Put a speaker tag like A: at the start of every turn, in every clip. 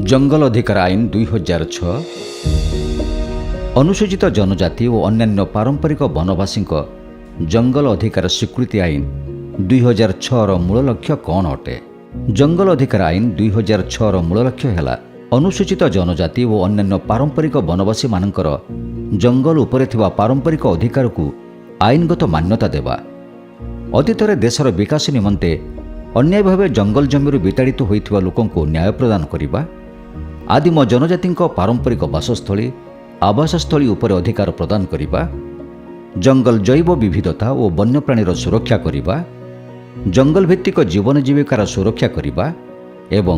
A: ଜଙ୍ଗଲ ଅଧିକାର ଆଇନ 2006, ଅନୁସୂଚିତ ଜନଜାତି ଓ ଅନ୍ୟାନ୍ୟ ପାରମ୍ପରିକ ବନବାସୀଙ୍କ ଜଙ୍ଗଲ ଅଧିକାର ସ୍ୱୀକୃତି ଆଇନ 2006ର ମୂଳ ଲକ୍ଷ୍ୟ କ'ଣ ଅଟେ? ଜଙ୍ଗଲ ଅଧିକାର ଆଇନ 2006ର ମୂଳ ଲକ୍ଷ୍ୟ ହେଲା ଅନୁସୂଚିତ ଜନଜାତି ଓ ଅନ୍ୟାନ୍ୟ ପାରମ୍ପରିକ ବନବାସୀମାନଙ୍କର ଜଙ୍ଗଲ ଉପରେ ଥିବା ପାରମ୍ପରିକ ଅଧିକାରକୁ ଆଇନଗତ ମାନ୍ୟତା ଦେବା। ଅତୀତରେ ଦେଶର ବିକାଶ ନିମନ୍ତେ ଅନ୍ୟାୟ ଭାବେ ଜଙ୍ଗଲ ଜମିରୁ ବିତାଡ଼ିତ ହୋଇଥିବା ଲୋକଙ୍କୁ ନ୍ୟାୟ ପ୍ରଦାନ କରିବା, ଆଦିମ ଜନଜାତିଙ୍କ ପାରମ୍ପରିକ ବାସସ୍ଥଳୀ ଆବାସସ୍ଥଳୀ ଉପରେ ଅଧିକାର ପ୍ରଦାନ କରିବା, ଜଙ୍ଗଲ ଜୈବ ବିବିଧତା ଓ ବନ୍ୟପ୍ରାଣୀର ସୁରକ୍ଷା କରିବା, ଜଙ୍ଗଲ ଭିତ୍ତିକ ଜୀବନ ଜୀବିକାର ସୁରକ୍ଷା କରିବା ଏବଂ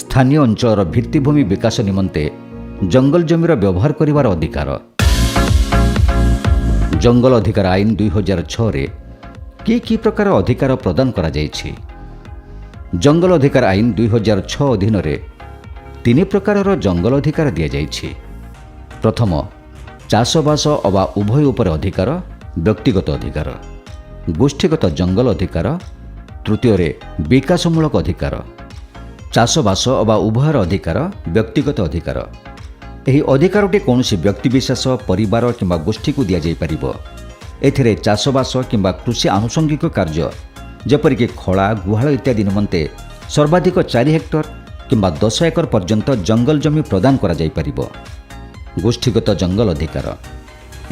A: ସ୍ଥାନୀୟ ଅଞ୍ଚଳର ଭିତ୍ତିଭୂମି ବିକାଶ ନିମନ୍ତେ ଜଙ୍ଗଲ ଜମିର ବ୍ୟବହାର କରିବାର ଅଧିକାର। ଜଙ୍ଗଲ ଅଧିକାର ଆଇନ 2006ରେ କି ପ୍ରକାର ଅଧିକାର ପ୍ରଦାନ କରାଯାଇଛି? ଜଙ୍ଗଲ ଅଧିକାର ଆଇନ 2006 ଅଧୀନରେ 3 ପ୍ରକାରର ଜଙ୍ଗଲ ଅଧିକାର ଦିଆଯାଇଛି। ପ୍ରଥମ, ଚାଷବାସ ଅବା ଉଭୟ ଉପରେ ଅଧିକାର, ବ୍ୟକ୍ତିଗତ ଅଧିକାର। ଗୋଷ୍ଠୀଗତ ଜଙ୍ଗଲ ଅଧିକାର। ତୃତୀୟରେ, ବିକାଶମୂଳକ ଅଧିକାର। ଚାଷବାସ ଅବା ଉଭୟର ଅଧିକାର, ବ୍ୟକ୍ତିଗତ ଅଧିକାର। ଏହି ଅଧିକାରଟି କୌଣସି ବ୍ୟକ୍ତିବିଶେଷ, ପରିବାର କିମ୍ବା ଗୋଷ୍ଠୀକୁ ଦିଆଯାଇପାରିବ। ଏଥିରେ ଚାଷବାସ କିମ୍ବା କୃଷି ଆନୁଷଙ୍ଗିକ କାର୍ଯ୍ୟ ଯେପରିକି ଖଳା, ଗୁହାଳ ଇତ୍ୟାଦି ନିମନ୍ତେ ସର୍ବାଧିକ 4 ହେକ୍ଟର କିମ୍ବା 10 ଏକର ପର୍ଯ୍ୟନ୍ତ ଜଙ୍ଗଲ ଜମି ପ୍ରଦାନ କରାଯାଇପାରିବ। ଗୋଷ୍ଠୀଗତ ଜଙ୍ଗଲ ଅଧିକାର।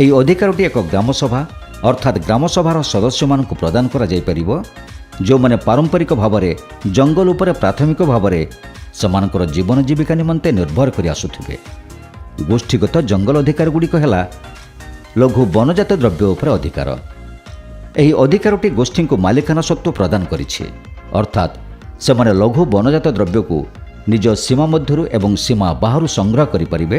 A: ଏହି ଅଧିକାରଟି ଏକ ଗ୍ରାମସଭା ଅର୍ଥାତ୍ ଗ୍ରାମସଭାର ସଦସ୍ୟମାନଙ୍କୁ ପ୍ରଦାନ କରାଯାଇପାରିବ, ଯେଉଁମାନେ ପାରମ୍ପରିକ ଭାବରେ ଜଙ୍ଗଲ ଉପରେ ପ୍ରାଥମିକ ଭାବରେ ସେମାନଙ୍କର ଜୀବନ ଜୀବିକା ନିମନ୍ତେ ନିର୍ଭର କରି ଆସୁଥିବେ। ଗୋଷ୍ଠୀଗତ ଜଙ୍ଗଲ ଅଧିକାରଗୁଡ଼ିକ ହେଲା ଲଘୁ ବନଜାତ ଦ୍ରବ୍ୟ ଉପରେ ଅଧିକାର। ଏହି ଅଧିକାରଟି ଗୋଷ୍ଠୀଙ୍କୁ ମାଲିକାନା ସତ୍ତ୍ୱ ପ୍ରଦାନ କରିଛି, ଅର୍ଥାତ୍ ସେମାନେ ଲଘୁ ବନଜାତ ଦ୍ରବ୍ୟକୁ ନିଜ ସୀମା ମଧ୍ୟରୁ ଏବଂ ସୀମା ବାହାରୁ ସଂଗ୍ରହ କରିପାରିବେ,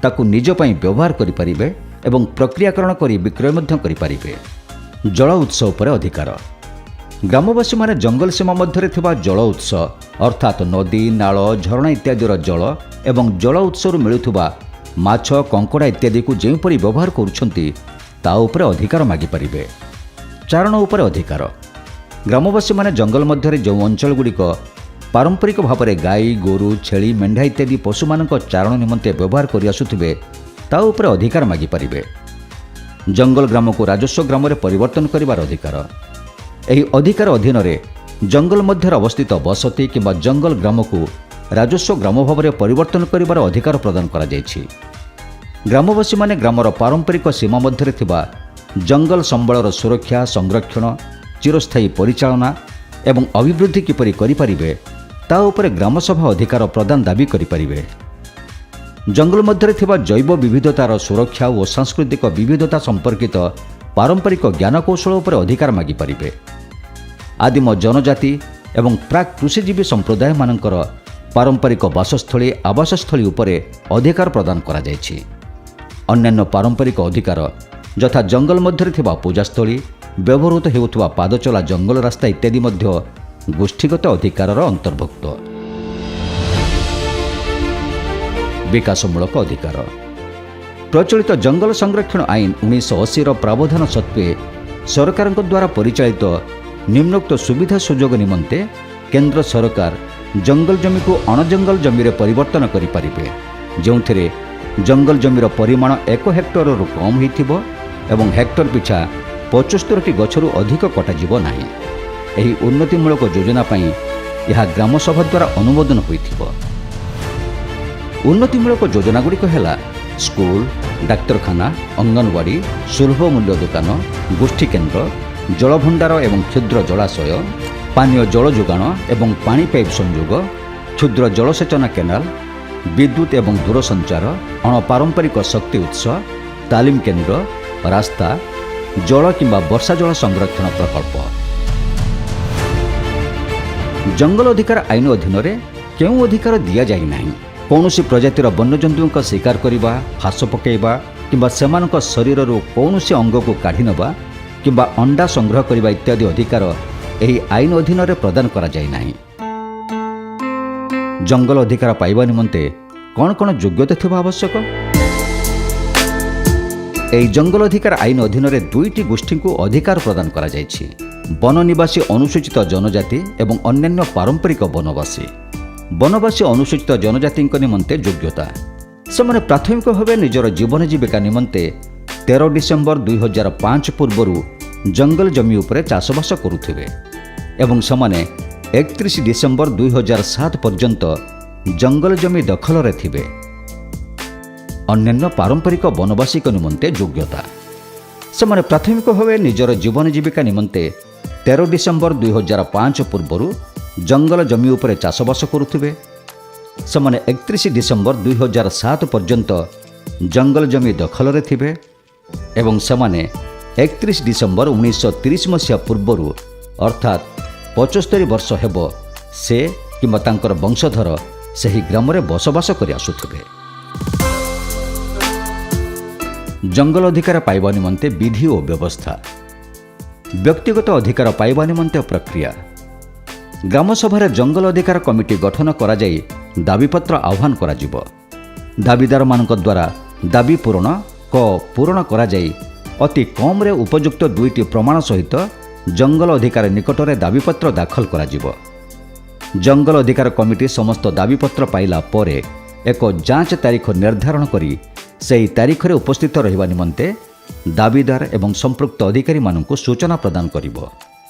A: ତାକୁ ନିଜ ପାଇଁ ବ୍ୟବହାର କରିପାରିବେ ଏବଂ ପ୍ରକ୍ରିୟାକରଣ କରି ବିକ୍ରୟ ମଧ୍ୟ କରିପାରିବେ। ଜଳ ଉତ୍ସ ଉପରେ ଅଧିକାର। ଗ୍ରାମବାସୀମାନେ ଜଙ୍ଗଲ ସୀମା ମଧ୍ୟରେ ଥିବା ଜଳ ଉତ୍ସ ଅର୍ଥାତ୍ ନଦୀ, ନାଳ, ଝରଣା ଇତ୍ୟାଦିର ଜଳ ଏବଂ ଜଳ ଉତ୍ସରୁ ମିଳୁଥିବା ମାଛ, କଙ୍କଡ଼ା ଇତ୍ୟାଦିକୁ ଯେଉଁପରି ବ୍ୟବହାର କରୁଛନ୍ତି ତା ଉପରେ ଅଧିକାର ମାଗିପାରିବେ। ଚାରଣ ଉପରେ ଅଧିକାର। ଗ୍ରାମବାସୀମାନେ ଜଙ୍ଗଲ ମଧ୍ୟରେ ଯେଉଁ ଅଞ୍ଚଳଗୁଡ଼ିକ ପାରମ୍ପରିକ ଭାବରେ ଗାଈ, ଗୋରୁ, ଛେଳି, ମେଣ୍ଢା ଇତ୍ୟାଦି ପଶୁମାନଙ୍କ ଚାରଣ ନିମନ୍ତେ ବ୍ୟବହାର କରିଆସୁଥିବେ ତା ଉପରେ ଅଧିକାର ମାଗିପାରିବେ। ଜଙ୍ଗଲ ଗ୍ରାମକୁ ରାଜସ୍ୱ ଗ୍ରାମରେ ପରିବର୍ତ୍ତନ କରିବାର ଅଧିକାର। ଏହି ଅଧିକାର ଅଧୀନରେ ଜଙ୍ଗଲ ମଧ୍ୟରେ ଅବସ୍ଥିତ ବସତି କିମ୍ବା ଜଙ୍ଗଲ ଗ୍ରାମକୁ ରାଜସ୍ୱ ଗ୍ରାମ ଭାବରେ ପରିବର୍ତ୍ତନ କରିବାର ଅଧିକାର ପ୍ରଦାନ କରାଯାଇଛି। ଗ୍ରାମବାସୀମାନେ ଗ୍ରାମର ପାରମ୍ପରିକ ସୀମା ମଧ୍ୟରେ ଥିବା ଜଙ୍ଗଲ ସମ୍ବଳର ସୁରକ୍ଷା, ସଂରକ୍ଷଣ, ଚିରସ୍ଥାୟୀ ପରିଚାଳନା ଏବଂ ଅଭିବୃଦ୍ଧି କିପରି କରିପାରିବେ ତା ଉପରେ ଗ୍ରାମସଭା ଅଧିକାର ପ୍ରଦାନ ଦାବି କରିପାରିବେ। ଜଙ୍ଗଲ ମଧ୍ୟରେ ଥିବା ଜୈବ ବିବିଧତାର ସୁରକ୍ଷା ଓ ସାଂସ୍କୃତିକ ବିବିଧତା ସମ୍ପର୍କିତ ପାରମ୍ପରିକ ଜ୍ଞାନକୌଶଳ ଉପରେ ଅଧିକାର ମାଗିପାରିବେ। ଆଦିମ ଜନଜାତି ଏବଂ ପ୍ରାକ୍ କୃଷିଜୀବୀ ସମ୍ପ୍ରଦାୟମାନଙ୍କର ପାରମ୍ପରିକ ବାସସ୍ଥଳୀ ଆବାସସ୍ଥଳୀ ଉପରେ ଅଧିକାର ପ୍ରଦାନ କରାଯାଇଛି। ଅନ୍ୟାନ୍ୟ ପାରମ୍ପରିକ ଅଧିକାର ଯଥା ଜଙ୍ଗଲ ମଧ୍ୟରେ ଥିବା ପୂଜାସ୍ଥଳୀ, ବ୍ୟବହୃତ ହେଉଥିବା ପାଦଚଲା ଜଙ୍ଗଲ ରାସ୍ତା ଇତ୍ୟାଦି ମଧ୍ୟ ଗୋଷ୍ଠୀଗତ ଅଧିକାରର ଅନ୍ତର୍ଭୁକ୍ତ। ବିକାଶମୂଳକ ଅଧିକାର। ପ୍ରଚଳିତ ଜଙ୍ଗଲ ସଂରକ୍ଷଣ ଆଇନ 1980ର ପ୍ରାବଧାନ ସତ୍ତ୍ୱେ ସରକାରଙ୍କ ଦ୍ୱାରା ପରିଚାଳିତ ନିମ୍ନୋକ୍ତ ସୁବିଧା ସୁଯୋଗ ନିମନ୍ତେ କେନ୍ଦ୍ର ସରକାର ଜଙ୍ଗଲ ଜମିକୁ ଅଣଜଙ୍ଗଲ ଜମିରେ ପରିବର୍ତ୍ତନ କରିପାରିବେ, ଯେଉଁଥିରେ ଜଙ୍ଗଲ ଜମିର ପରିମାଣ 1 ହେକ୍ଟରରୁ କମ୍ ହୋଇଥିବ ଏବଂ ହେକ୍ଟର ପିଛା 75ଟି ଗଛରୁ ଅଧିକ କଟାଯିବ ନାହିଁ। ଏହି ଉନ୍ନତିମୂଳକ ଯୋଜନା ପାଇଁ ଏହା ଗ୍ରାମସଭା ଦ୍ୱାରା ଅନୁମୋଦନ ହୋଇଥିବ। ଉନ୍ନତିମୂଳକ ଯୋଜନାଗୁଡ଼ିକ ହେଲା ସ୍କୁଲ, ଡାକ୍ତରଖାନା, ଅଙ୍ଗନବାଡ଼ି, ସୁଲଭ ମୂଲ୍ୟ ଦୋକାନ, ଗୋଷ୍ଠୀ କେନ୍ଦ୍ର, ଜଳଭଣ୍ଡାର ଏବଂ କ୍ଷୁଦ୍ର ଜଳାଶୟ, ପାନୀୟ ଜଳ ଯୋଗାଣ ଏବଂ ପାଣି ପାଇପ୍ ସଂଯୋଗ, କ୍ଷୁଦ୍ର ଜଳସେଚନ କେନାଲ, ବିଦ୍ୟୁତ୍ ଏବଂ ଦୂରସଞ୍ଚାର, ଅଣପାରମ୍ପରିକ ଶକ୍ତି ଉତ୍ସ, ତାଲିମ କେନ୍ଦ୍ର, ରାସ୍ତା, ଜଳ କିମ୍ବା ବର୍ଷା ଜଳ ସଂରକ୍ଷଣ ପ୍ରକଳ୍ପ। ଜଙ୍ଗଲ ଅଧିକାର ଆଇନ ଅଧୀନରେ କେଉଁ ଅଧିକାର ଦିଆଯାଇ ନାହିଁ? କୌଣସି ପ୍ରଜାତିର ବନ୍ୟଜନ୍ତୁଙ୍କ ଶିକାର କରିବା, ଫାଶ ପକାଇବା କିମ୍ବା ସେମାନଙ୍କ ଶରୀରରୁ କୌଣସି ଅଙ୍ଗକୁ କାଢ଼ି ନେବା କିମ୍ବା ଅଣ୍ଡା ସଂଗ୍ରହ କରିବା ଇତ୍ୟାଦି ଅଧିକାର ଏହି ଆଇନ ଅଧୀନରେ ପ୍ରଦାନ କରାଯାଇ ନାହିଁ। ଜଙ୍ଗଲ ଅଧିକାର ପାଇବା ନିମନ୍ତେ କ'ଣ କ'ଣ ଯୋଗ୍ୟତା ଥିବା ଆବଶ୍ୟକ? ଏହି ଜଙ୍ଗଲ ଅଧିକାର ଆଇନ ଅଧୀନରେ 2ଟି ଗୋଷ୍ଠୀଙ୍କୁ ଅଧିକାର ପ୍ରଦାନ କରାଯାଇଛି। ବନନିବାସୀ ଅନୁସୂଚିତ ଜନଜାତି ଏବଂ ଅନ୍ୟାନ୍ୟ ପାରମ୍ପରିକ ବନବାସୀ। ବନବାସୀ ଅନୁସୂଚିତ ଜନଜାତିଙ୍କ ନିମନ୍ତେ ଯୋଗ୍ୟତା। ସେମାନେ ପ୍ରାଥମିକ ଭାବେ ନିଜର ଜୀବନ ଜୀବିକା ନିମନ୍ତେ 13 ଡିସେମ୍ବର 2005 ପୂର୍ବରୁ ଜଙ୍ଗଲ ଜମି ଉପରେ ଚାଷବାସ କରୁଥିବେ ଏବଂ ସେମାନେ 31 ଡିସେମ୍ବର 2007 ପର୍ଯ୍ୟନ୍ତ ଜଙ୍ଗଲ ଜମି ଦଖଲରେ ଥିବେ। ଅନ୍ୟାନ୍ୟ ପାରମ୍ପରିକ ବନବାସୀଙ୍କ ନିମନ୍ତେ ଯୋଗ୍ୟତା। ସେମାନେ ପ୍ରାଥମିକ ଭାବେ ନିଜର ଜୀବନ ଜୀବିକା ନିମନ୍ତେ 13 ଡିସେମ୍ବର 2005 ପୂର୍ବରୁ ଜଙ୍ଗଲ ଜମି ଉପରେ ଚାଷବାସ କରୁଥିବେ। ସେମାନେ 31 ଡିସେମ୍ବର 2007 ପର୍ଯ୍ୟନ୍ତ ଜଙ୍ଗଲ ଜମି ଦଖଲରେ ଥିବେ ଏବଂ ସେମାନେ 31 ଡିସେମ୍ବର 1930 ମସିହା ପୂର୍ବରୁ ଅର୍ଥାତ୍ 75 ବର୍ଷ ହେବ ସେ କିମ୍ବା ତାଙ୍କର ବଂଶଧର ସେହି ଗ୍ରାମରେ ବସବାସ କରି ଆସୁଥିବେ। ଜଙ୍ଗଲ ଅଧିକାର ପାଇବା ନିମନ୍ତେ ବିଧି ଓ ବ୍ୟବସ୍ଥା। ବ୍ୟକ୍ତିଗତ ଅଧିକାର ପାଇବା ନିମନ୍ତେ ପ୍ରକ୍ରିୟା। ଗ୍ରାମସଭାରେ ଜଙ୍ଗଲ ଅଧିକାର କମିଟି ଗଠନ କରାଯାଇ ଦାବିପତ୍ର ଆହ୍ୱାନ କରାଯିବ। ଦାବିଦାରମାନଙ୍କ ଦ୍ୱାରା ଦାବି ପୂରଣ କରାଯାଇ ଅତି କମ୍ରେ ଉପଯୁକ୍ତ 2ଟି ପ୍ରମାଣ ସହିତ ଜଙ୍ଗଲ ଅଧିକାର ନିକଟରେ ଦାବିପତ୍ର ଦାଖଲ କରାଯିବ। ଜଙ୍ଗଲ ଅଧିକାର କମିଟି ସମସ୍ତ ଦାବିପତ୍ର ପାଇଲା ପରେ ଏକ ଯାଞ୍ଚ ତାରିଖ ନିର୍ଦ୍ଧାରଣ କରି ସେହି ତାରିଖରେ ଉପସ୍ଥିତ ରହିବା ନିମନ୍ତେ ଦାବିଦାର ଏବଂ ସମ୍ପୃକ୍ତ ଅଧିକାରୀମାନଙ୍କୁ ସୂଚନା ପ୍ରଦାନ କରିବ।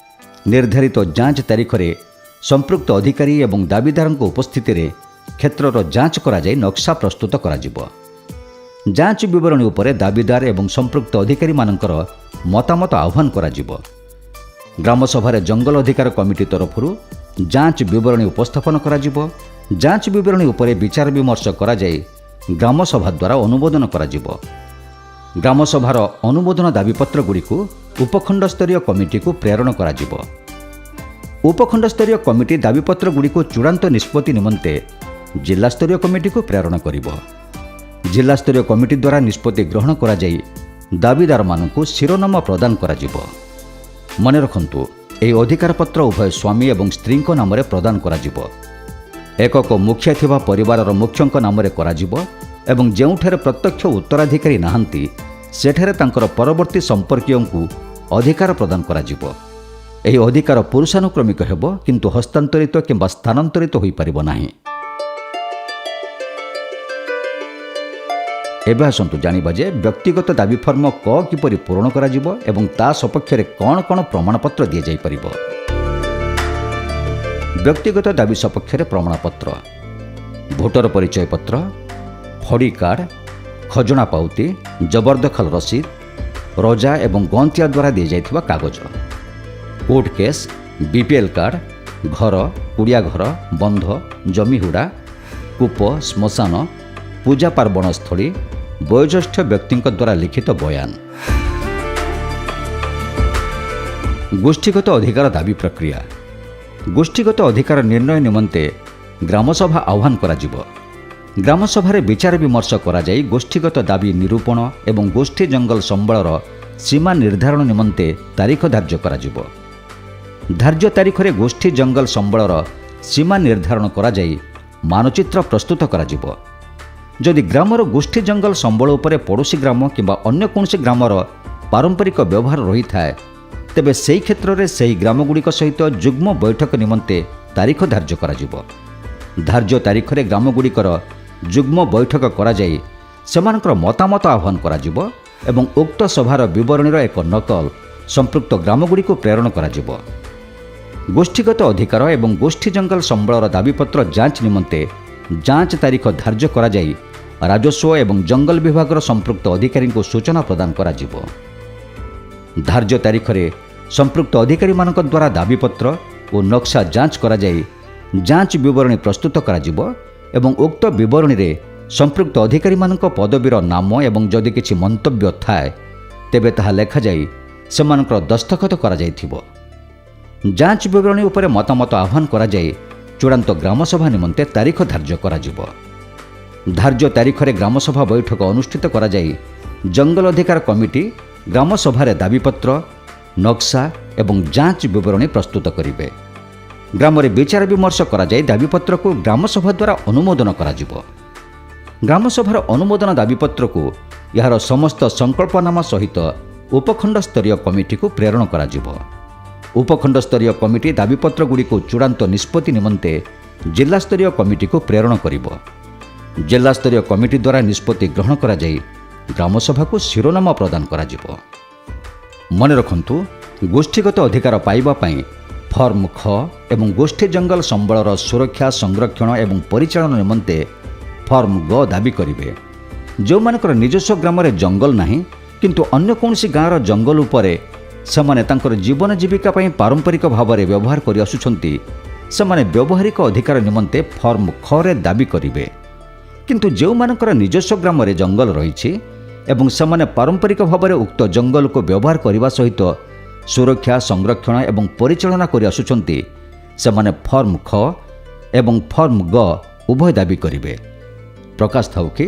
A: ନିର୍ଦ୍ଧାରିତ ଯାଞ୍ଚ ତାରିଖରେ ସମ୍ପୃକ୍ତ ଅଧିକାରୀ ଏବଂ ଦାବିଦାରଙ୍କ ଉପସ୍ଥିତିରେ କ୍ଷେତ୍ରର ଯାଞ୍ଚ କରାଯାଇ ନକ୍ସା ପ୍ରସ୍ତୁତ କରାଯିବ। ଯାଞ୍ଚ ବିବରଣୀ ଉପରେ ଦାବିଦାର ଏବଂ ସମ୍ପୃକ୍ତ ଅଧିକାରୀମାନଙ୍କର ମତାମତ ଆହ୍ୱାନ କରାଯିବ। ଗ୍ରାମସଭାରେ ଜଙ୍ଗଲ ଅଧିକାର କମିଟି ତରଫରୁ ଯାଞ୍ଚ ବିବରଣୀ ଉପସ୍ଥାପନ କରାଯିବ। ଯାଞ୍ଚ ବିବରଣୀ ଉପରେ ବିଚାର ବିମର୍ଶ କରାଯାଇ ଗ୍ରାମସଭା ଦ୍ୱାରା ଅନୁମୋଦନ କରାଯିବ। ଗ୍ରାମସଭାର ଅନୁମୋଦନ ଦାବିପତ୍ରଗୁଡ଼ିକୁ ଉପଖଣ୍ଡସ୍ତରୀୟ କମିଟିକୁ ପ୍ରେରଣ କରାଯିବ। ଉପଖଣ୍ଡସ୍ତରୀୟ କମିଟି ଦାବିପତ୍ରଗୁଡ଼ିକୁ ଚୂଡ଼ାନ୍ତ ନିଷ୍ପତ୍ତି ନିମନ୍ତେ ଜିଲ୍ଲାସ୍ତରୀୟ କମିଟିକୁ ପ୍ରେରଣ କରିବ। ଜିଲ୍ଲାସ୍ତରୀୟ କମିଟି ଦ୍ୱାରା ନିଷ୍ପତ୍ତି ଗ୍ରହଣ କରାଯାଇ ଦାବିଦାରମାନଙ୍କୁ ଶିରୋନାମା ପ୍ରଦାନ କରାଯିବ। ମନେ ରଖନ୍ତୁ, ଏହି ଅଧିକାରପତ୍ର ଉଭୟ ସ୍ୱାମୀ ଏବଂ ସ୍ତ୍ରୀଙ୍କ ନାମରେ ପ୍ରଦାନ କରାଯିବ। ଏକକ ମୁଖିଆ ଥିବା ପରିବାରର ମୁଖ୍ୟଙ୍କ ନାମରେ କରାଯିବ ଏବଂ ଯେଉଁଠାରେ ପ୍ରତ୍ୟକ୍ଷ ଉତ୍ତରାଧିକାରୀ ନାହାନ୍ତି ସେଠାରେ ତାଙ୍କର ପରବର୍ତ୍ତୀ ସମ୍ପର୍କୀୟଙ୍କୁ ଅଧିକାର ପ୍ରଦାନ କରାଯିବ। ଏହି ଅଧିକାର ପୁରୁଷାନୁକ୍ରମିକ ହେବ କିନ୍ତୁ ହସ୍ତାନ୍ତରିତ କିମ୍ବା ସ୍ଥାନାନ୍ତରିତ ହୋଇପାରିବ ନାହିଁ। ଏବେ ଆସନ୍ତୁ ଜାଣିବା ଯେ ବ୍ୟକ୍ତିଗତ ଦାବି ଫର୍ମ କ କିପରି ପୂରଣ କରାଯିବ ଏବଂ ତା ସପକ୍ଷରେ କ'ଣ କ'ଣ ପ୍ରମାଣପତ୍ର ଦିଆଯାଇପାରିବ। ବ୍ୟକ୍ତିଗତ ଦାବି ସପକ୍ଷରେ ପ୍ରମାଣପତ୍ର: ଭୋଟର ପରିଚୟ ପତ୍ର, ଫଡ଼ି କାର୍ଡ଼, ଖଜଣା ପାଉତି, ଜବରଦଖଲ ରସିଦ, ରଜା ଏବଂ ଗନ୍ତିଆ ଦ୍ୱାରା ଦିଆଯାଇଥିବା କାଗଜ, କୋର୍ଟ କେସ୍, ବିପିଏଲ୍ କାର୍ଡ଼, ଘର, କୁଡ଼ିଆ ଘର, ବନ୍ଧ, ଜମିହୁଡ଼ା, କୂପ, ଶ୍ମଶାନ, ପୂଜା ପାର୍ବଣସ୍ଥଳୀ, ବୟୋଜ୍ୟେଷ୍ଠ ବ୍ୟକ୍ତିଙ୍କ ଦ୍ୱାରା ଲିଖିତ ବୟାନ। ଗୋଷ୍ଠୀଗତ ଅଧିକାର ଦାବି ପ୍ରକ୍ରିୟା। ଗୋଷ୍ଠୀଗତ ଅଧିକାର ନିର୍ଣ୍ଣୟ ନିମନ୍ତେ ଗ୍ରାମସଭା ଆହ୍ୱାନ କରାଯିବ। ଗ୍ରାମସଭାରେ ବିଚାର ବିମର୍ଶ କରାଯାଇ ଗୋଷ୍ଠୀଗତ ଦାବି ନିରୂପଣ ଏବଂ ଗୋଷ୍ଠୀ ଜଙ୍ଗଲ ସମ୍ବଳର ସୀମା ନିର୍ଦ୍ଧାରଣ ନିମନ୍ତେ ତାରିଖ ଧାର୍ଯ୍ୟ କରାଯିବ। ଧାର୍ଯ୍ୟ ତାରିଖରେ ଗୋଷ୍ଠୀ ଜଙ୍ଗଲ ସମ୍ବଳର ସୀମା ନିର୍ଦ୍ଧାରଣ କରାଯାଇ ମାନଚିତ୍ର ପ୍ରସ୍ତୁତ କରାଯିବ। ଯଦି ଗ୍ରାମର ଗୋଷ୍ଠୀ ଜଙ୍ଗଲ ସମ୍ବଳ ଉପରେ ପଡ଼ୋଶୀ ଗ୍ରାମ କିମ୍ବା ଅନ୍ୟ କୌଣସି ଗ୍ରାମର ପାରମ୍ପରିକ ବ୍ୟବହାର ରହିଥାଏ ତେବେ ସେହି କ୍ଷେତ୍ରରେ ସେହି ଗ୍ରାମଗୁଡ଼ିକ ସହିତ ଯୁଗ୍ମ ବୈଠକ ନିମନ୍ତେ ତାରିଖ ଧାର୍ଯ୍ୟ କରାଯିବ। ଧାର୍ଯ୍ୟ ତାରିଖରେ ଗ୍ରାମଗୁଡ଼ିକର ଯୁଗ୍ମ ବୈଠକ କରାଯାଇ ସେମାନଙ୍କର ମତାମତ ଆହ୍ୱାନ କରାଯିବ ଏବଂ ଉକ୍ତ ସଭାର ବିବରଣୀର ଏକ ନକଲ ସମ୍ପୃକ୍ତ ଗ୍ରାମଗୁଡ଼ିକୁ ପ୍ରେରଣ କରାଯିବ। ଗୋଷ୍ଠୀଗତ ଅଧିକାର ଏବଂ ଗୋଷ୍ଠୀ ଜଙ୍ଗଲ ସମ୍ବଳର ଦାବିପତ୍ର ଯାଞ୍ଚ ନିମନ୍ତେ ଯାଞ୍ଚ ତାରିଖ ଧାର୍ଯ୍ୟ କରାଯାଇ ରାଜସ୍ୱ ଏବଂ ଜଙ୍ଗଲ ବିଭାଗର ସମ୍ପୃକ୍ତ ଅଧିକାରୀଙ୍କୁ ସୂଚନା ପ୍ରଦାନ କରାଯିବ। ଧାର୍ଯ୍ୟ ତାରିଖରେ ସମ୍ପୃକ୍ତ ଅଧିକାରୀମାନଙ୍କ ଦ୍ୱାରା ଦାବିପତ୍ର ଓ ନକ୍ସା ଯାଞ୍ଚ କରାଯାଇ ଯାଞ୍ଚ ବିବରଣୀ ପ୍ରସ୍ତୁତ କରାଯିବ ଏବଂ ଉକ୍ତ ବିବରଣୀରେ ସମ୍ପୃକ୍ତ ଅଧିକାରୀମାନଙ୍କ ପଦବୀର ନାମ ଏବଂ ଯଦି କିଛି ମନ୍ତବ୍ୟ ଥାଏ ତେବେ ତାହା ଲେଖାଯାଇ ସେମାନଙ୍କର ଦସ୍ତଖତ କରାଯାଇଥିବ। ଯାଞ୍ଚ ବିବରଣୀ ଉପରେ ମତାମତ ଆହ୍ୱାନ କରାଯାଇ ଚୂଡ଼ାନ୍ତ ଗ୍ରାମସଭା ନିମନ୍ତେ ତାରିଖ ଧାର୍ଯ୍ୟ କରାଯିବ। ଧାର୍ଯ୍ୟ ତାରିଖରେ ଗ୍ରାମସଭା ବୈଠକ ଅନୁଷ୍ଠିତ କରାଯାଇ ଜଙ୍ଗଲ ଅଧିକାର କମିଟି ଗ୍ରାମସଭାରେ ଦାବିପତ୍ର, ନକ୍ସା ଏବଂ ଯାଞ୍ଚ ବିବରଣୀ ପ୍ରସ୍ତୁତ କରିବେ। ଗ୍ରାମରେ ବିଚାର ବିମର୍ଶ କରାଯାଇ ଦାବିପତ୍ରକୁ ଗ୍ରାମସଭା ଦ୍ୱାରା ଅନୁମୋଦନ କରାଯିବ। ଗ୍ରାମସଭାର ଅନୁମୋଦନ ଦାବିପତ୍ରକୁ ଏହାର ସମସ୍ତ ସଂକଳ୍ପନାମା ସହିତ ଉପଖଣ୍ଡ ସ୍ତରୀୟ କମିଟିକୁ ପ୍ରେରଣ କରାଯିବ। ଉପଖଣ୍ଡସ୍ତରୀୟ କମିଟି ଦାବିପତ୍ରଗୁଡ଼ିକୁ ଚୂଡ଼ାନ୍ତ ନିଷ୍ପତ୍ତି ନିମନ୍ତେ ଜିଲ୍ଲାସ୍ତରୀୟ କମିଟିକୁ ପ୍ରେରଣ କରିବ। ଜିଲ୍ଲାସ୍ତରୀୟ କମିଟି ଦ୍ୱାରା ନିଷ୍ପତ୍ତି ଗ୍ରହଣ କରାଯାଇ ଗ୍ରାମସଭାକୁ ଶିରୋନାମା ପ୍ରଦାନ କରାଯିବ। ମନେ ରଖନ୍ତୁ, ଗୋଷ୍ଠୀଗତ ଅଧିକାର ପାଇବା ପାଇଁ ଫର୍ମ ଖ ଏବଂ ଗୋଷ୍ଠୀ ଜଙ୍ଗଲ ସମ୍ବଳର ସୁରକ୍ଷା, ସଂରକ୍ଷଣ ଏବଂ ପରିଚାଳନା ନିମନ୍ତେ ଫର୍ମ ଗ ଦାବି କରିବେ। ଯେଉଁମାନଙ୍କର ନିଜସ୍ୱ ଗ୍ରାମରେ ଜଙ୍ଗଲ ନାହିଁ କିନ୍ତୁ ଅନ୍ୟ କୌଣସି ଗାଁର ଜଙ୍ଗଲ ଉପରେ ସେମାନେ ତାଙ୍କର ଜୀବନ ଜୀବିକା ପାଇଁ ପାରମ୍ପରିକ ଭାବରେ ବ୍ୟବହାର କରି ଆସୁଛନ୍ତି, ସେମାନେ ବ୍ୟବହାରିକ ଅଧିକାର ନିମନ୍ତେ ଫର୍ମ ଖରେ ଦାବି କରିବେ। କିନ୍ତୁ ଯେଉଁମାନଙ୍କର ନିଜସ୍ୱ ଗ୍ରାମରେ ଜଙ୍ଗଲ ରହିଛି ଏବଂ ସେମାନେ ପାରମ୍ପରିକ ଭାବରେ ଉକ୍ତ ଜଙ୍ଗଲକୁ ବ୍ୟବହାର କରିବା ସହିତ ସୁରକ୍ଷା, ସଂରକ୍ଷଣ ଏବଂ ପରିଚାଳନା କରି ଆସୁଛନ୍ତି, ସେମାନେ ଫର୍ମ ଖ ଏବଂ ଫର୍ମ ଗ ଉଭୟ ଦାବି କରିବେ। ପ୍ରକାଶ ଥାଉ କି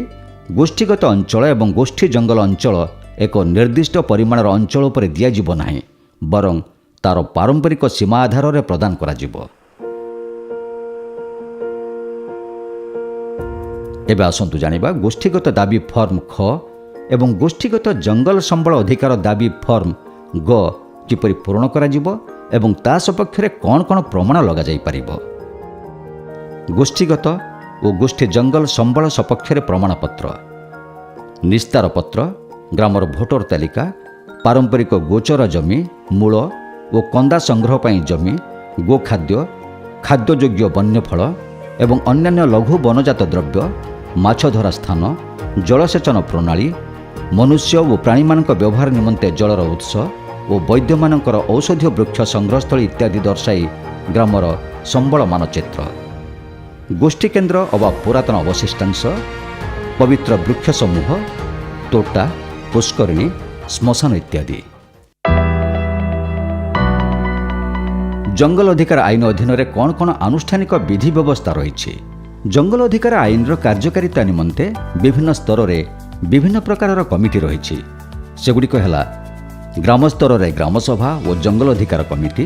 A: ଗୋଷ୍ଠୀଗତ ଅଞ୍ଚଳ ଏବଂ ଗୋଷ୍ଠୀ ଜଙ୍ଗଲ ଅଞ୍ଚଳ ଏକ ନିର୍ଦ୍ଦିଷ୍ଟ ପରିମାଣର ଅଞ୍ଚଳ ଉପରେ ଦିଆଯିବ ନାହିଁ, ବରଂ ତା'ର ପାରମ୍ପରିକ ସୀମା ଆଧାରରେ ପ୍ରଦାନ କରାଯିବ। ଏବେ ଆସନ୍ତୁ ଜାଣିବା ଗୋଷ୍ଠୀଗତ ଦାବି ଫର୍ମ ଖ ଏବଂ ଗୋଷ୍ଠୀଗତ ଜଙ୍ଗଲ ସମ୍ବଳ ଅଧିକାର ଦାବି ଫର୍ମ ଗ କିପରି ପୂରଣ କରାଯିବ ଏବଂ ତା ସପକ୍ଷରେ କ'ଣ କ'ଣ ପ୍ରମାଣ ଲଗାଯାଇପାରିବ। ଗୋଷ୍ଠୀଗତ ଓ ଗୋଷ୍ଠୀ ଜଙ୍ଗଲ ସମ୍ବଳ ସପକ୍ଷରେ ପ୍ରମାଣପତ୍ର: ନିସ୍ତାର ପତ୍ର, ଗ୍ରାମର ଭୋଟର ତାଲିକା, ପାରମ୍ପରିକ ଗୋଚର ଜମି, ମୂଳ ଓ କନ୍ଦା ସଂଗ୍ରହ ପାଇଁ ଜମି, ଗୋଖାଦ୍ୟ, ଖାଦ୍ୟଯୋଗ୍ୟ ବନ୍ୟଫଳ ଏବଂ ଅନ୍ୟାନ୍ୟ ଲଘୁ ବନଜାତ ଦ୍ରବ୍ୟ, ମାଛଧରା ସ୍ଥାନ, ଜଳସେଚନ ପ୍ରଣାଳୀ, ମନୁଷ୍ୟ ଓ ପ୍ରାଣୀମାନଙ୍କ ବ୍ୟବହାର ନିମନ୍ତେ ଜଳର ଉତ୍ସ ଓ ବୈଦ୍ୟମାନଙ୍କର ଔଷଧୀୟ ବୃକ୍ଷ ସଂଗ୍ରହସ୍ଥଳୀ ଇତ୍ୟାଦି ଦର୍ଶାଇ ଗ୍ରାମର ସମ୍ବଳ ମାନଚିତ୍ର। ଗୋଷ୍ଠୀ କେନ୍ଦ୍ର ଅବା ପୁରାତନ ଅବଶିଷ୍ଟାଂଶ, ପବିତ୍ର ବୃକ୍ଷ ସମୂହ, ତୋଟା, ପୁଷ୍କରିଣୀ, ଶ୍ମଶାନ ଇତ୍ୟାଦି। ଜଙ୍ଗଲ ଅଧିକାର ଆଇନ ଅଧୀନରେ କ'ଣ କ'ଣ ଆନୁଷ୍ଠାନିକ ବିଧି ବ୍ୟବସ୍ଥା ରହିଛି? ଜଙ୍ଗଲ ଅଧିକାର ଆଇନର କାର୍ଯ୍ୟକାରିତା ନିମନ୍ତେ ବିଭିନ୍ନ ସ୍ତରରେ ବିଭିନ୍ନ ପ୍ରକାରର କମିଟି ରହିଛି। ସେଗୁଡ଼ିକ ହେଲା ଗ୍ରାମସ୍ତରରେ ଗ୍ରାମସଭା ଓ ଜଙ୍ଗଲ ଅଧିକାର କମିଟି,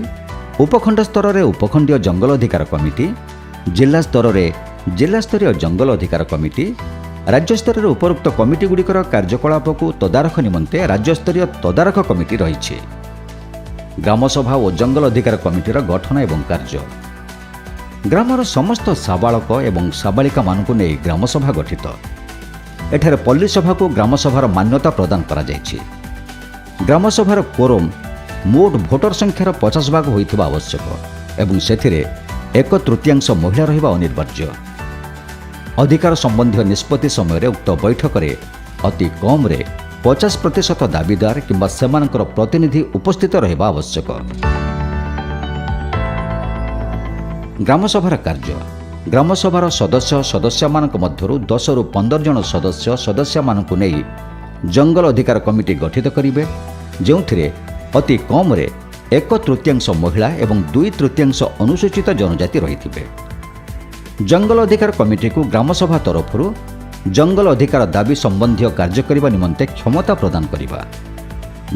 A: ଉପଖଣ୍ଡ ସ୍ତରରେ ଉପଖଣ୍ଡୀୟ ଜଙ୍ଗଲ ଅଧିକାର କମିଟି, ଜିଲ୍ଲା ସ୍ତରରେ ଜିଲ୍ଲାସ୍ତରୀୟ ଜଙ୍ଗଲ ଅଧିକାର କମିଟି, ରାଜ୍ୟସ୍ତରରେ ଉପରୋକ୍ତ କମିଟିଗୁଡ଼ିକର କାର୍ଯ୍ୟକଳାପକୁ ତଦାରଖ ନିମନ୍ତେ ରାଜ୍ୟସ୍ତରୀୟ ତଦାରଖ କମିଟି ରହିଛି। ଗ୍ରାମସଭା ଓ ଜଙ୍ଗଲ ଅଧିକାର କମିଟିର ଗଠନ ଏବଂ କାର୍ଯ୍ୟ: ଗ୍ରାମର ସମସ୍ତ ସାବାଳକ ଏବଂ ସାବାଳିକାମାନଙ୍କୁ ନେଇ ଗ୍ରାମସଭା ଗଠିତ। ଏଠାରେ ପଲ୍ଲୀସଭାକୁ ଗ୍ରାମସଭାର ମାନ୍ୟତା ପ୍ରଦାନ କରାଯାଇଛି। ଗ୍ରାମସଭାର କୋରମ୍ ମୋଟ ଭୋଟର ସଂଖ୍ୟାର 50% ହୋଇଥିବା ଆବଶ୍ୟକ ଏବଂ ସେଥିରେ 1/3 ମହିଳା ରହିବା ଅନିବାର୍ଯ୍ୟ। ଅଧିକାର ସମ୍ବନ୍ଧୀୟ ନିଷ୍ପତ୍ତି ସମୟରେ ଉକ୍ତ ବୈଠକରେ ଅତି କମ୍ରେ 50% ଦାବିଦାର କିମ୍ବା ସେମାନଙ୍କର ପ୍ରତିନିଧି ଉପସ୍ଥିତ ରହିବା ଆବଶ୍ୟକ। ଗ୍ରାମସଭାର କାର୍ଯ୍ୟ: ଗ୍ରାମସଭାର ସଦସ୍ୟମାନଙ୍କ ମଧ୍ୟରୁ 10ରୁ 15 ଜଣ ସଦସ୍ୟମାନଙ୍କୁ ନେଇ ଜଙ୍ଗଲ ଅଧିକାର କମିଟି ଗଠିତ କରିବେ, ଯେଉଁଥିରେ ଅତି କମ୍ରେ 1/3 ମହିଳା ଏବଂ 2/3 ଅନୁସୂଚିତ ଜନଜାତି ରହିଥିବେ। ଜଙ୍ଗଲ ଅଧିକାର କମିଟିକୁ ଗ୍ରାମସଭା ତରଫରୁ ଜଙ୍ଗଲ ଅଧିକାର ଦାବି ସମ୍ବନ୍ଧୀୟ କାର୍ଯ୍ୟ କରିବା ନିମନ୍ତେ କ୍ଷମତା ପ୍ରଦାନ କରିବା।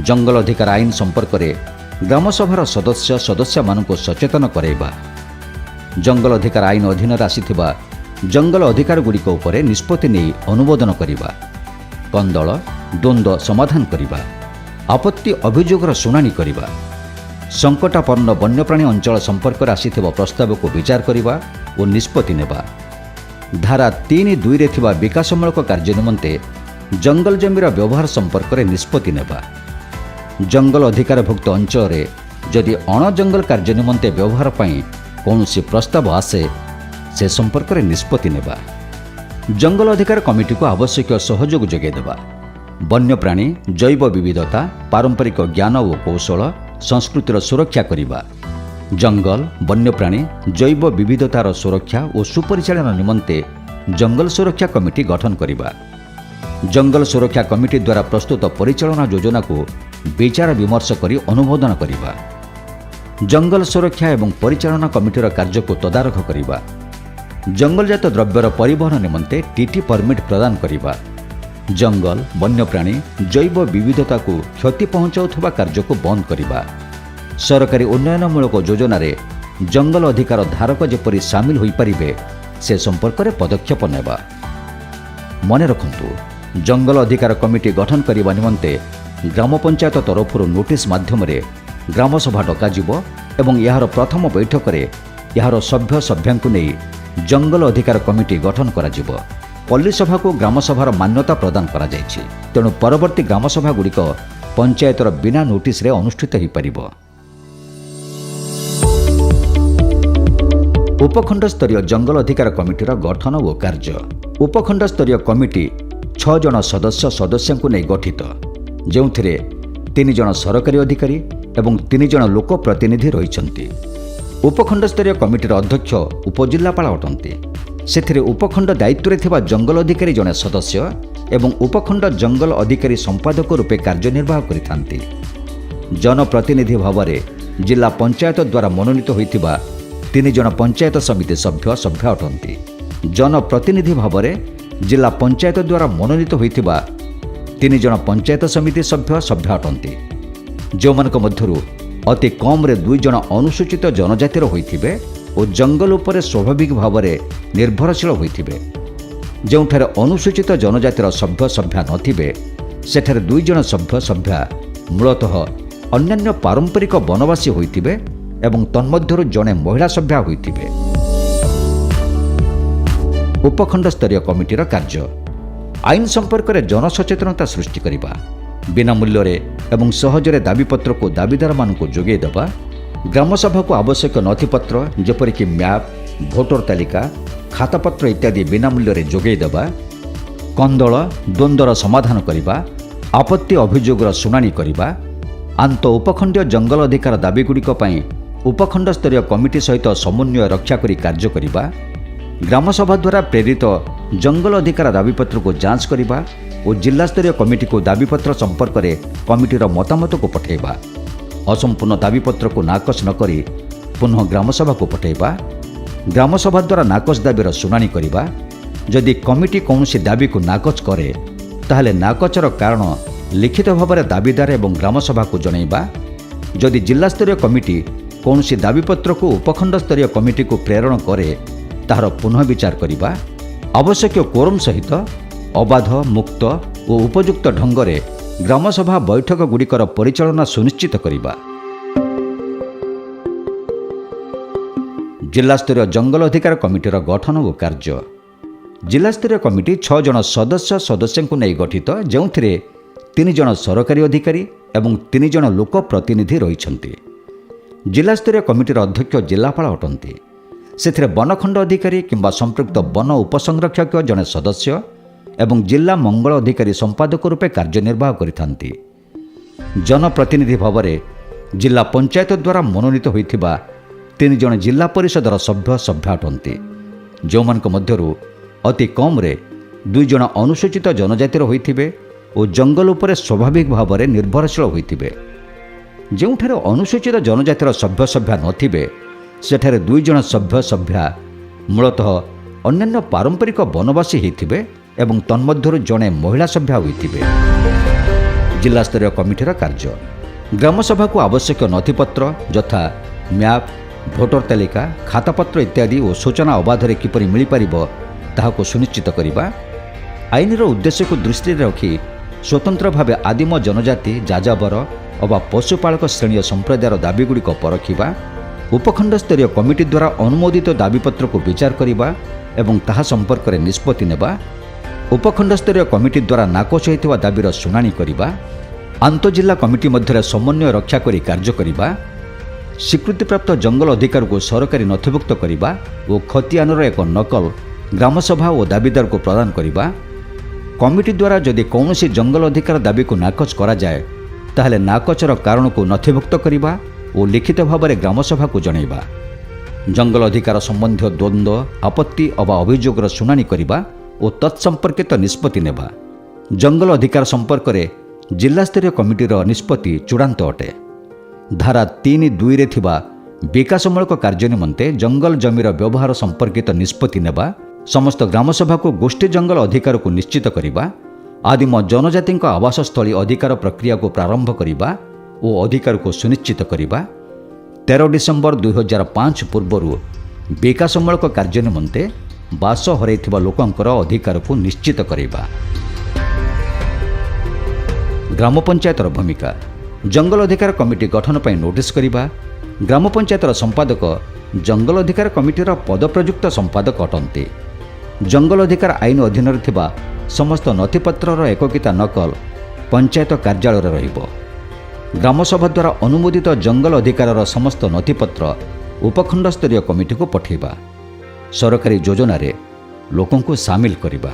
A: ଜଙ୍ଗଲ ଅଧିକାର ଆଇନ ସମ୍ପର୍କରେ ଗ୍ରାମସଭାର ସଦସ୍ୟମାନଙ୍କୁ ସଚେତନ କରାଇବା। ଜଙ୍ଗଲ ଅଧିକାର ଆଇନ ଅଧୀନରେ ଆସିଥିବା ଜଙ୍ଗଲ ଅଧିକାରଗୁଡ଼ିକ ଉପରେ ନିଷ୍ପତ୍ତି ନେଇ ଅନୁମୋଦନ କରିବା। କନ୍ଦଳ, ଦ୍ୱନ୍ଦ୍ୱ ସମାଧାନ କରିବା। ଆପତ୍ତି ଅଭିଯୋଗର ଶୁଣାଣି କରିବା। ସଙ୍କଟାପନ୍ନ ବନ୍ୟପ୍ରାଣୀ ଅଞ୍ଚଳ ସମ୍ପର୍କରେ ଆସିଥିବା ପ୍ରସ୍ତାବକୁ ବିଚାର କରିବା ଓ ନିଷ୍ପତ୍ତି ନେବା। ଧାରା 3(2)ରେ ଥିବା ବିକାଶମୂଳକ କାର୍ଯ୍ୟ ନିମନ୍ତେ ଜଙ୍ଗଲ ଜମିର ବ୍ୟବହାର ସମ୍ପର୍କରେ ନିଷ୍ପତ୍ତି ନେବା। ଜଙ୍ଗଲ ଅଧିକାରଭୁକ୍ତ ଅଞ୍ଚଳରେ ଯଦି ଅଣଜଙ୍ଗଲ କାର୍ଯ୍ୟ ନିମନ୍ତେ ବ୍ୟବହାର ପାଇଁ କୌଣସି ପ୍ରସ୍ତାବ ଆସେ, ସେ ସମ୍ପର୍କରେ ନିଷ୍ପତ୍ତି ନେବା। ଜଙ୍ଗଲ ଅଧିକାର କମିଟିକୁ ଆବଶ୍ୟକୀୟ ସହଯୋଗ ଯୋଗାଇ ଦେବା। ବନ୍ୟପ୍ରାଣୀ, ଜୈବ ବିବିଧତା, ପାରମ୍ପରିକ ଜ୍ଞାନ ଓ କୌଶଳ, ସଂସ୍କୃତିର ସୁରକ୍ଷା କରିବା। ଜଙ୍ଗଲ, ବନ୍ୟପ୍ରାଣୀ, ଜୈବ ବିବିଧତାର ସୁରକ୍ଷା ଓ ସୁପରିଚାଳନା ନିମନ୍ତେ ଜଙ୍ଗଲ ସୁରକ୍ଷା କମିଟି ଗଠନ କରିବା। ଜଙ୍ଗଲ ସୁରକ୍ଷା କମିଟି ଦ୍ୱାରା ପ୍ରସ୍ତୁତ ପରିଚାଳନା ଯୋଜନାକୁ ବିଚାର ବିମର୍ଶ କରି ଅନୁମୋଦନ କରିବା। ଜଙ୍ଗଲ ସୁରକ୍ଷା ଏବଂ ପରିଚାଳନା କମିଟିର କାର୍ଯ୍ୟକୁ ତଦାରଖ କରିବା। ଜଙ୍ଗଲଜାତ ଦ୍ରବ୍ୟର ପରିବହନ ନିମନ୍ତେ ଟିଟି ପରମିଟ୍ ପ୍ରଦାନ କରିବା। ଜଙ୍ଗଲ, ବନ୍ୟପ୍ରାଣୀ, ଜୈବ ବିବିଧତାକୁ କ୍ଷତି ପହଞ୍ଚାଉଥିବା କାର୍ଯ୍ୟକୁ ବନ୍ଦ କରିବା। ସରକାରୀ ଉନ୍ନୟନମୂଳକ ଯୋଜନାରେ ଜଙ୍ଗଲ ଅଧିକାର ଧାରକ ଯେପରି ସାମିଲ ହୋଇପାରିବେ, ସେ ସମ୍ପର୍କରେ ପଦକ୍ଷେପ ନେବା। ମନେ ରଖନ୍ତୁ, ଜଙ୍ଗଲ ଅଧିକାର କମିଟି ଗଠନ କରିବା ନିମନ୍ତେ ଗ୍ରାମ ପଞ୍ଚାୟତ ତରଫରୁ ନୋଟିସ୍ ମାଧ୍ୟମରେ ଗ୍ରାମସଭା ଡକାଯିବ ଏବଂ ଏହାର ପ୍ରଥମ ବୈଠକରେ ଏହାର ସଭ୍ୟ ସଭ୍ୟାଙ୍କୁ ନେଇ ଜଙ୍ଗଲ ଅଧିକାର କମିଟି ଗଠନ କରାଯିବ। ପଲ୍ଲୀସଭାକୁ ଗ୍ରାମସଭାର ମାନ୍ୟତା ପ୍ରଦାନ କରାଯାଇଛି। ତେଣୁ ପରବର୍ତ୍ତୀ ଗ୍ରାମସଭାଗୁଡ଼ିକ ପଞ୍ଚାୟତର ବିନା ନୋଟିସରେ ଅନୁଷ୍ଠିତ ହୋଇପାରିବ। ଉପଖଣ୍ଡସ୍ତରୀୟ ଜଙ୍ଗଲ ଅଧିକାର କମିଟିର ଗଠନ ଓ କାର୍ଯ୍ୟ। ଉପଖଣ୍ଡସ୍ତରୀୟ କମିଟି 6 ଜଣ ସଦସ୍ୟଙ୍କୁ ନେଇ ଗଠିତ, ଯେଉଁଥିରେ 3 ଜଣ ସରକାରୀ ଅଧିକାରୀ ଏବଂ 3 ଜଣ ଲୋକପ୍ରତିନିଧି ରହିଛନ୍ତି। ଉପଖଣ୍ଡସ୍ତରୀୟ କମିଟିର ଅଧ୍ୟକ୍ଷ ଉପଜିଲ୍ଲାପାଳ ଅଟନ୍ତି। ସେଥିରେ ଉପଖଣ୍ଡ ଦାୟିତ୍ୱରେ ଥିବା ଜଙ୍ଗଲ ଅଧିକାରୀ ଜଣେ ସଦସ୍ୟ ଏବଂ ଉପଖଣ୍ଡ ଜଙ୍ଗଲ ଅଧିକାରୀ ସମ୍ପାଦକ ରୂପେ କାର୍ଯ୍ୟନିର୍ବାହ କରିଥାନ୍ତି। ଜନପ୍ରତିନିଧି ଭାବରେ ଜିଲ୍ଲା ପଞ୍ଚାୟତ ଦ୍ୱାରା ମନୋନୀତ ହୋଇଥିବା 3 ଜଣ ପଞ୍ଚାୟତ ସମିତି ସଭ୍ୟ ଅଟନ୍ତି। ଜନପ୍ରତିନିଧି ଭାବରେ ଜିଲ୍ଲା ପଞ୍ଚାୟତ ଦ୍ୱାରା ମନୋନୀତ ହୋଇଥିବା 3 ଜଣ ପଞ୍ଚାୟତ ସମିତି ସଭ୍ୟ ଅଟନ୍ତି, ଯେଉଁମାନଙ୍କ ମଧ୍ୟରୁ ଅତି କମ୍ରେ 2 ଜଣ ଅନୁସୂଚିତ ଜନଜାତିର ହୋଇଥିବେ ଓ ଜଙ୍ଗଲ ଉପରେ ସ୍ୱାଭାବିକ ଭାବରେ ନିର୍ଭରଶୀଳ ହୋଇଥିବେ। ଯେଉଁଠାରେ ଅନୁସୂଚିତ ଜନଜାତିର ସଭ୍ୟ ନଥିବେ, ସେଠାରେ 2 ଜଣ ସଭ୍ୟା ମୂଳତଃ ଅନ୍ୟାନ୍ୟ ପାରମ୍ପରିକ ବନବାସୀ ହୋଇଥିବେ ଏବଂ ତନ୍ମଧ୍ୟରୁ ଜଣେ ମହିଳା ସଭ୍ୟା ହୋଇଥିବେ। ଉପଖଣ୍ଡସ୍ତରୀୟ କମିଟିର କାର୍ଯ୍ୟ। ଆଇନ ସମ୍ପର୍କରେ ଜନସଚେତନତା ସୃଷ୍ଟି କରିବା, ବିନା ମୂଲ୍ୟରେ ଏବଂ ସହଜରେ ଦାବିପତ୍ରକୁ ଦାବିଦାରମାନଙ୍କୁ ଯୋଗାଇ ଦେବା, ଗ୍ରାମସଭାକୁ ଆବଶ୍ୟକ ନଥିପତ୍ର ଯେପରିକି ମ୍ୟାପ୍, ଭୋଟର ତାଲିକା, ଖାତାପତ୍ର ଇତ୍ୟାଦି ବିନା ମୂଲ୍ୟରେ ଯୋଗାଇ ଦେବା, କନ୍ଦଳ ଦ୍ୱନ୍ଦ୍ୱର ସମାଧାନ କରିବା, ଆପତ୍ତି ଅଭିଯୋଗର ଶୁଣାଣି କରିବା, ଆନ୍ତଃ ଉପଖଣ୍ଡୀୟ ଜଙ୍ଗଲ ଅଧିକାର ଦାବିଗୁଡ଼ିକ ପାଇଁ ଉପଖଣ୍ଡସ୍ତରୀୟ କମିଟି ସହିତ ସମନ୍ୱୟ ରକ୍ଷା କରି କାର୍ଯ୍ୟ କରିବା, ଗ୍ରାମସଭା ଦ୍ୱାରା ପ୍ରେରିତ ଜଙ୍ଗଲ ଅଧିକାର ଦାବିପତ୍ରକୁ ଯାଞ୍ଚ କରିବା ଓ ଜିଲ୍ଲାସ୍ତରୀୟ କମିଟିକୁ ଦାବିପତ୍ର ସମ୍ପର୍କରେ କମିଟିର ମତାମତକୁ ପଠାଇବା, ଅସମ୍ପୂର୍ଣ୍ଣ ଦାବିପତ୍ରକୁ ନାକଚ ନ କରି ପୁନଃ ଗ୍ରାମସଭାକୁ ପଠାଇବା, ଗ୍ରାମସଭା ଦ୍ୱାରା ନାକଚ ଦାବିର ଶୁଣାଣି କରିବା, ଯଦି କମିଟି କୌଣସି ଦାବିକୁ ନାକଚ କରେ ତାହେଲେ ନାକଚର କାରଣ ଲିଖିତ ଭାବରେ ଦାବିଦାର ଏବଂ ଗ୍ରାମସଭାକୁ ଜଣାଇବା, ଯଦି ଜିଲ୍ଲାସ୍ତରୀୟ କମିଟି କୌଣସି ଦାବିପତ୍ରକୁ ଉପଖଣ୍ଡସ୍ତରୀୟ କମିଟିକୁ ପ୍ରେରଣ କରେ ତାହାର ପୁନଃ ବିଚାର କରିବା, ଆବଶ୍ୟକୀୟ କୋରମ୍ ସହିତ ଅବାଧ, ମୁକ୍ତ ଓ ଉପଯୁକ୍ତ ଢଙ୍ଗରେ ଗ୍ରାମସଭା ବୈଠକଗୁଡ଼ିକର ପରିଚାଳନା ସୁନିଶ୍ଚିତ କରିବା। ଜିଲ୍ଲାସ୍ତରୀୟ ଜଙ୍ଗଲ ଅଧିକାର କମିଟିର ଗଠନ ଓ କାର୍ଯ୍ୟ। ଜିଲ୍ଲାସ୍ତରୀୟ କମିଟି 6 ଜଣ ସଦସ୍ୟଙ୍କୁ ନେଇ ଗଠିତ, ଯେଉଁଥିରେ 3 ଜଣ ସରକାରୀ ଅଧିକାରୀ ଏବଂ 3 ଜଣ ଲୋକପ୍ରତିନିଧି ରହିଛନ୍ତି। ଜିଲ୍ଲାସ୍ତରୀୟ କମିଟିର ଅଧ୍ୟକ୍ଷ ଜିଲ୍ଲାପାଳ ଅଟନ୍ତି। ସେଥିରେ ବନଖଣ୍ଡ ଅଧିକାରୀ କିମ୍ବା ସମ୍ପୃକ୍ତ ବନ ଉପସଂରକ୍ଷକ ଜଣେ ସଦସ୍ୟ ଏବଂ ଜିଲ୍ଲା ମଙ୍ଗଳ ଅଧିକାରୀ ସମ୍ପାଦକ ରୂପେ କାର୍ଯ୍ୟନିର୍ବାହ କରିଥାନ୍ତି। ଜନପ୍ରତିନିଧି ଭାବରେ ଜିଲ୍ଲା ପଞ୍ଚାୟତ ଦ୍ୱାରା ମନୋନୀତ ହୋଇଥିବା 3 ଜଣ ଜିଲ୍ଲା ପରିଷଦର ସଭ୍ୟ ଅଟନ୍ତି, ଯେଉଁମାନଙ୍କ ମଧ୍ୟରୁ ଅତି କମ୍ରେ 2 ଜଣ ଅନୁସୂଚିତ ଜନଜାତିର ହୋଇଥିବେ ଓ ଜଙ୍ଗଲ ଉପରେ ସ୍ୱାଭାବିକ ଭାବରେ ନିର୍ଭରଶୀଳ ହୋଇଥିବେ। ଯେଉଁଠାରେ ଅନୁସୂଚିତ ଜନଜାତିର ସଭ୍ୟ ନଥିବେ, ସେଠାରେ 2 ଜଣ ସଭ୍ୟା ମୂଳତଃ ଅନ୍ୟାନ୍ୟ ପାରମ୍ପରିକ ବନବାସୀ ହୋଇଥିବେ ଏବଂ ତନ୍ମଧ୍ୟରୁ ଜଣେ ମହିଳା ସଭ୍ୟା ହୋଇଥିବେ। ଜିଲ୍ଲାସ୍ତରୀୟ କମିଟିର କାର୍ଯ୍ୟ। ଗ୍ରାମସଭାକୁ ଆବଶ୍ୟକ ନଥିପତ୍ର ଯଥା ମ୍ୟାପ୍, ଭୋଟର ତାଲିକା, ଖାତାପତ୍ର ଇତ୍ୟାଦି ଓ ସୂଚନା ଅବାଧରେ କିପରି ମିଳିପାରିବ ତାହାକୁ ସୁନିଶ୍ଚିତ କରିବା, ଆଇନର ଉଦ୍ଦେଶ୍ୟକୁ ଦୃଷ୍ଟିରେ ରଖି ସ୍ୱତନ୍ତ୍ର ଭାବେ ଆଦିମ ଜନଜାତି, ଯାଯାବର ଅବା ପଶୁପାଳକ ଶ୍ରେଣୀୟ ସମ୍ପ୍ରଦାୟର ଦାବିଗୁଡ଼ିକ ପରଖିବା, ଉପଖଣ୍ଡସ୍ତରୀୟ କମିଟି ଦ୍ୱାରା ଅନୁମୋଦିତ ଦାବିପତ୍ରକୁ ବିଚାର କରିବା ଏବଂ ତାହା ସମ୍ପର୍କରେ ନିଷ୍ପତ୍ତି ନେବା, ଉପଖଣ୍ଡସ୍ତରୀୟ କମିଟି ଦ୍ୱାରା ନାକଚ ହୋଇଥିବା ଦାବିର ଶୁଣାଣି କରିବା, ଆନ୍ତଃଜିଲ୍ଲା କମିଟି ମଧ୍ୟରେ ସମନ୍ୱୟ ରକ୍ଷା କରି କାର୍ଯ୍ୟ କରିବା, ସ୍ୱୀକୃତିପ୍ରାପ୍ତ ଜଙ୍ଗଲ ଅଧିକାରକୁ ସରକାରୀ ନଥିଭୁକ୍ତ କରିବା ଓ ଖତିଆନର ଏକ ନକଲ ଗ୍ରାମସଭା ଓ ଦାବିଦାରକୁ ପ୍ରଦାନ କରିବା, କମିଟି ଦ୍ୱାରା ଯଦି କୌଣସି ଜଙ୍ଗଲ ଅଧିକାର ଦାବିକୁ ନାକଚ କରାଯାଏ ତାହେଲେ ନାକଚର କାରଣକୁ ନଥିଭୁକ୍ତ କରିବା ଓ ଲିଖିତ ଭାବରେ ଗ୍ରାମସଭାକୁ ଜଣାଇବା, ଜଙ୍ଗଲ ଅଧିକାର ସମ୍ବନ୍ଧୀୟ ଦ୍ୱନ୍ଦ୍ୱ, ଆପତ୍ତି ଅବା ଅଭିଯୋଗର ଶୁଣାଣି କରିବା ଓ ତତ୍ସମ୍ପର୍କିତ ନିଷ୍ପତ୍ତି ନେବା। ଜଙ୍ଗଲ ଅଧିକାର ସମ୍ପର୍କରେ ଜିଲ୍ଲାସ୍ତରୀୟ କମିଟିର ନିଷ୍ପତ୍ତି ଚୂଡ଼ାନ୍ତ ଅଟେ। ଧାରା 3(2)ରେ ଥିବା ବିକାଶମୂଳକ କାର୍ଯ୍ୟ ନିମନ୍ତେ ଜଙ୍ଗଲ ଜମିର ବ୍ୟବହାର ସମ୍ପର୍କିତ ନିଷ୍ପତ୍ତି ନେବା, ସମସ୍ତ ଗ୍ରାମସଭାକୁ ଗୋଷ୍ଠୀ ଜଙ୍ଗଲ ଅଧିକାରକୁ ନିଶ୍ଚିତ କରିବା, ଆଦିମ ଜନଜାତିଙ୍କ ଆବାସସ୍ଥଳୀ ଅଧିକାର ପ୍ରକ୍ରିୟାକୁ ପ୍ରାରମ୍ଭ କରିବା ଓ ଅଧିକାରକୁ ସୁନିଶ୍ଚିତ କରିବା, 13 ଡିସେମ୍ବର 2005 ପୂର୍ବରୁ ବିକାଶମୂଳକ କାର୍ଯ୍ୟ ନିମନ୍ତେ ବାସ ହରାଇଥିବା ଲୋକଙ୍କର ଅଧିକାରକୁ ନିଶ୍ଚିତ କରିବା। ଗ୍ରାମ ପଞ୍ଚାୟତର ଭୂମିକା। ଜଙ୍ଗଲ ଅଧିକାର କମିଟି ଗଠନ ପାଇଁ ନୋଟିସ୍ କରିବା। ଗ୍ରାମ ପଞ୍ଚାୟତର ସମ୍ପାଦକ ଜଙ୍ଗଲ ଅଧିକାର କମିଟିର ପଦପ୍ରଯୁକ୍ତ ସମ୍ପାଦକ ଅଟନ୍ତି। ଜଙ୍ଗଲ ଅଧିକାର ଆଇନ ଅଧୀନରେ ଥିବା ସମସ୍ତ ନଥିପତ୍ରର ଏକକିତା ନକଲ ପଞ୍ଚାୟତ କାର୍ଯ୍ୟାଳୟରେ ରହିବ। ଗ୍ରାମସଭା ଦ୍ୱାରା ଅନୁମୋଦିତ ଜଙ୍ଗଲ ଅଧିକାରର ସମସ୍ତ ନଥିପତ୍ର ଉପଖଣ୍ଡସ୍ତରୀୟ କମିଟିକୁ ପଠାଇବା। ସରକାରୀ ଯୋଜନାରେ ଲୋକଙ୍କୁ ସାମିଲ କରିବା।